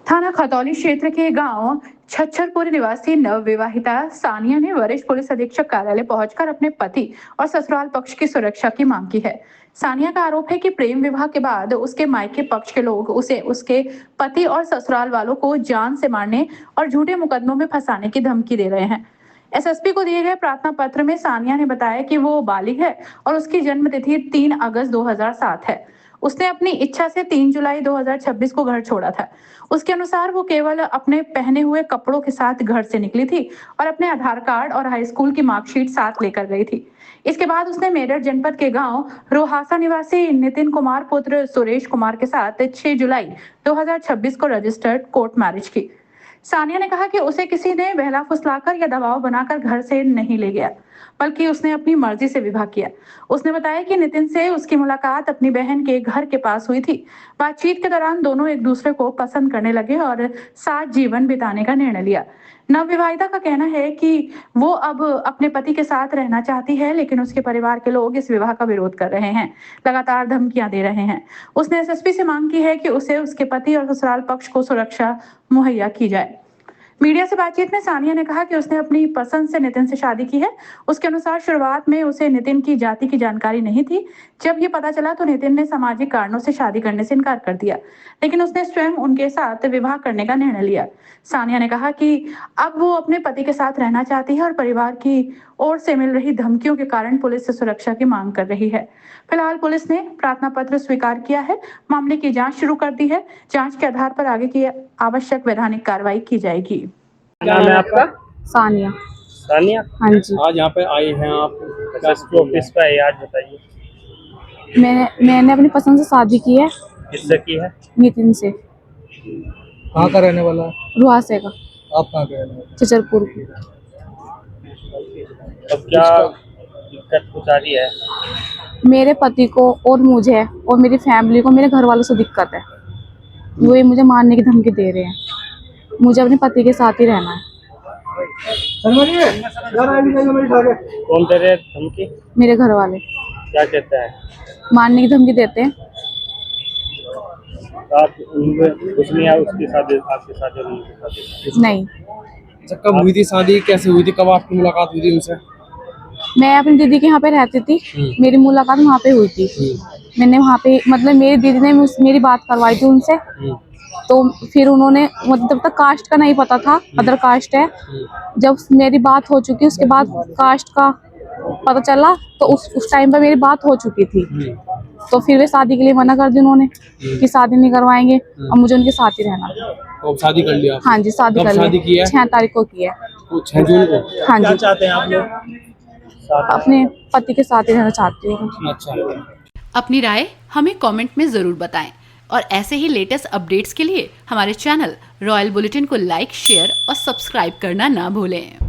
थाना खतौली क्षेत्र के गांव छच्छरपुर निवासी नवविवाहिता सानिया ने वरिष्ठ पुलिस अधीक्षक कार्यालय पहुंचकर अपने पति और ससुराल पक्ष की सुरक्षा की मांग की है। सानिया का आरोप है कि प्रेम विवाह के बाद उसके मायके पक्ष के लोग उसे उसके पति और ससुराल वालों को जान से मारने और झूठे मुकदमों में फंसाने की धमकी दे रहे हैं। एसएसपी को दिए गए प्रार्थना पत्र में सानिया ने बताया कि वो बालिग है और उसकी जन्म तिथि 3 अगस्त 2007 है। उसने अपनी इच्छा से 3 जुलाई 2026 को घर छोड़ा था। उसके अनुसार वो केवल अपने पहने हुए कपड़ों के साथ घर से निकली थी और अपने आधार कार्ड और हाई स्कूल की मार्कशीट साथ लेकर गई थी। इसके बाद उसने मेरठ जनपद के गांव रोहासा निवासी नितिन कुमार पुत्र सुरेश कुमार के साथ 6 जुलाई 2026 को रजिस्टर्ड कोर्ट मैरिज की। सानिया ने कहा कि उसे किसी ने बहला फुसलाकर या दबाव बनाकर घर से नहीं ले गया, बल्कि उसने अपनी मर्जी से विवाह किया। उसने बताया कि नितिन से उसकी मुलाकात अपनी बहन के घर के पास हुई थी। बातचीत के दौरान दोनों एक दूसरे को पसंद करने लगे और साथ जीवन बिताने का निर्णय लिया। नवविवाहिता का कहना है कि वो अब अपने पति के साथ रहना चाहती है, लेकिन उसके परिवार के लोग इस विवाह का विरोध कर रहे हैं, लगातार धमकियां दे रहे हैं। उसने एसएसपी से मांग की है कि उसे उसके पति और ससुराल पक्ष को सुरक्षा मुहैया की जाए। मीडिया से बातचीत में सानिया ने कहा कि उसने अपनी पसंद से नितिन से शादी की है। उसके अनुसार शुरुआत में उसे नितिन की जाति की जानकारी नहीं थी। जब ये पता चला तो नितिन ने सामाजिक कारणों से शादी करने से इनकार कर दिया, लेकिन उसने स्वयं उनके साथ विवाह करने का निर्णय लिया। सानिया ने कहा कि अब वो अपने पति के साथ रहना चाहती है और परिवार की ओर से मिल रही धमकियों के कारण पुलिस से सुरक्षा की मांग कर रही है। फिलहाल पुलिस ने प्रार्थना पत्र स्वीकार किया है, मामले की जांच शुरू कर दी है। जांच के आधार पर आगे की आवश्यक वैधानिक कार्रवाई की जाएगी। क्या नाम है आपका? सानिया। सानिया? हाँ जी। आज यहाँ पे आए हैं आप एसएसपी ऑफिस पे आए, आज बताइए। मैंने अपनी पसंद से शादी की है। किससे की है? नितिन से। कहाँ का रहने वाला है? रुहासे का। आप कहाँ के रहने वाले? छछरपुर की। अब क्या दिक्कत कुछ आ रही है? मेरे पति को और मुझे और मेरी फैमिली को मेरे घर वालों से दिक्कत है। वो ये मुझे मारने की धमकी दे रहे हैं। मुझे अपने पति के साथ ही रहना है। कौन दे रहे धमकी? मेरे घर वाले। क्या कहते हैं? मारने की धमकी देते हैं। आप उनमें कुछ नहीं आया, उसकी शादी आपकी शादी नहीं। कब हुई थी शादी, कैसे हुई थी, कब आपकी मुलाकात हुई थी उनसे? मैं अपनी दीदी के यहाँ पे रहती थी। मेरी मुलाकात वहाँ पे हुई थी। मैंने वहाँ पे मतलब मेरी दीदी ने मेरी बात करवाई थी उनसे। तो फिर उन्होंने मतलब तब तक कास्ट का नहीं पता था, अदर कास्ट है। जब मेरी बात हो चुकी उसके बाद कास्ट का पता चला तो उस टाइम पे मेरी बात हो चुकी थी। तो फिर वे शादी के लिए मना कर दी उन्होंने कि शादी नहीं करवाएंगे, अब मुझे उनके साथ ही रहना। तो शादी कर लिया? हाँ जी, शादी कर शादी की ली है? 6 तारीख को की है। 6 जून को? हाँ क्या जी। चाहते हैं आप लोग? अपने पति के साथ ही रहना चाहती हूँ। अच्छा। अपनी राय हमें कमेंट में ज़रूर बताएं और ऐसे ही लेटेस्ट अपडेट्स के लिए हमारे चैनल रॉयल बुलेटिन को लाइक, शेयर और सब्सक्राइब करना ना भूलें।